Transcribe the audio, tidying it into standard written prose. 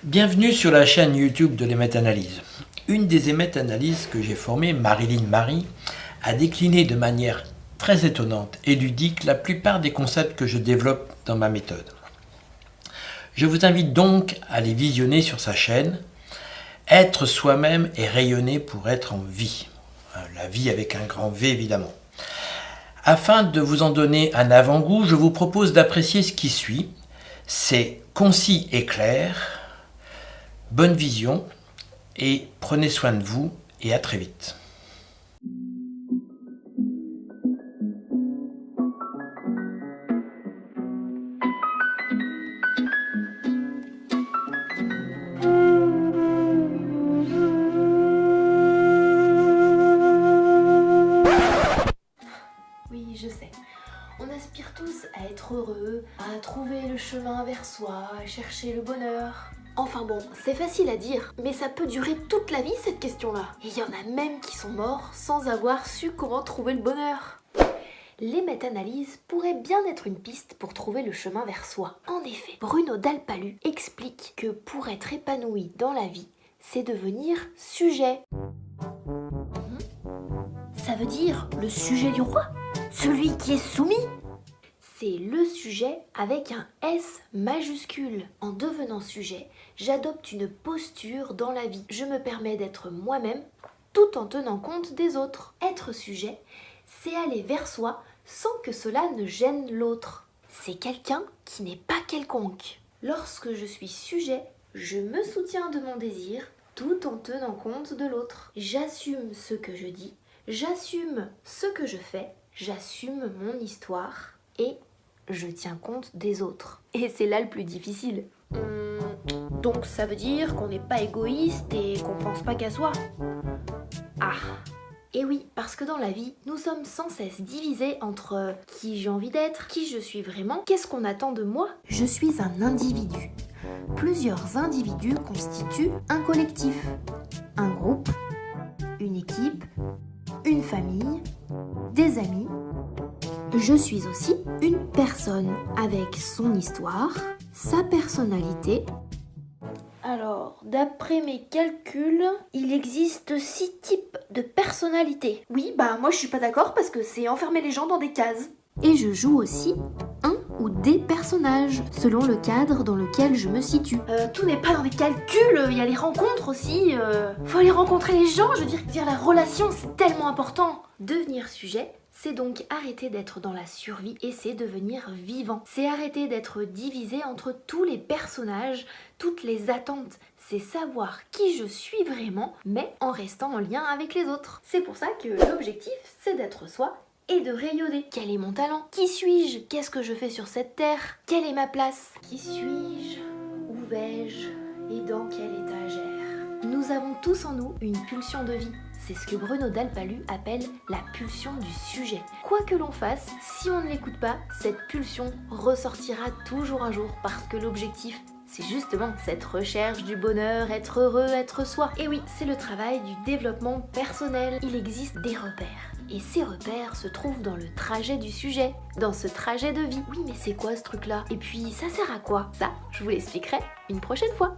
Bienvenue sur la chaîne YouTube de l'Hémétanalyse. Une des hémétanalyses que j'ai formées, Marilyn Marie, a décliné de manière très étonnante et ludique la plupart des concepts que je développe dans ma méthode. Je vous invite donc à les visionner sur sa chaîne. Être soi-même et rayonner pour être en vie. La vie avec un grand V évidemment. Afin de vous en donner un avant-goût, je vous propose d'apprécier ce qui suit. C'est concis et clair. Bonne vision et prenez soin de vous et à très vite. Oui, je sais. On aspire tous à être heureux, à trouver le chemin vers soi, à chercher le bonheur. Enfin bon, c'est facile à dire, mais ça peut durer toute la vie cette question-là. Et il y en a même qui sont morts sans avoir su comment trouver le bonheur. Les méta-analyses pourraient bien être une piste pour trouver le chemin vers soi. En effet, Bruno Dalpalu explique que pour être épanoui dans la vie, c'est devenir sujet. Ça veut dire le sujet du roi? Celui qui est soumis? C'est le sujet avec un S majuscule. En devenant sujet, j'adopte une posture dans la vie. Je me permets d'être moi-même tout en tenant compte des autres. Être sujet, c'est aller vers soi sans que cela ne gêne l'autre. C'est quelqu'un qui n'est pas quelconque. Lorsque je suis sujet, je me soutiens de mon désir tout en tenant compte de l'autre. J'assume ce que je dis, j'assume ce que je fais, j'assume mon histoire et je tiens compte des autres. Et c'est là le plus difficile. Donc ça veut dire qu'on n'est pas égoïste et qu'on pense pas qu'à soi. Ah. Et oui, parce que dans la vie, nous sommes sans cesse divisés entre qui j'ai envie d'être, qui je suis vraiment, qu'est-ce qu'on attend de moi. Je suis un individu. Plusieurs individus constituent un collectif, un groupe, une équipe, une famille, des amis. Je suis aussi une personne avec son histoire, sa personnalité. Alors, d'après mes calculs, il existe 6 types de personnalités. Oui, moi je suis pas d'accord parce que c'est enfermer les gens dans des cases. Et je joue aussi un ou des personnages, selon le cadre dans lequel je me situe. Tout n'est pas dans des calculs, il y a les rencontres aussi. Faut aller rencontrer les gens, je veux dire la relation, c'est tellement important. Devenir sujet, c'est donc arrêter d'être dans la survie et c'est devenir vivant. C'est arrêter d'être divisé entre tous les personnages, toutes les attentes. C'est savoir qui je suis vraiment, mais en restant en lien avec les autres. C'est pour ça que l'objectif, c'est d'être soi et de rayonner. Quel est mon talent? Qui suis-je? Qu'est-ce que je fais sur cette terre? Quelle est ma place? Qui suis-je? Où vais-je? Et dans quelle étagère? Nous avons tous en nous une pulsion de vie. C'est ce que Bruno Dalpalu appelle la pulsion du sujet. Quoi que l'on fasse, si on ne l'écoute pas, cette pulsion ressortira toujours un jour parce que l'objectif, c'est justement cette recherche du bonheur, être heureux, être soi. Et oui, c'est le travail du développement personnel. Il existe des repères. Et ces repères se trouvent dans le trajet du sujet, dans ce trajet de vie. Oui, mais c'est quoi ce truc-là? Et puis, ça sert à quoi? Ça, je vous l'expliquerai une prochaine fois.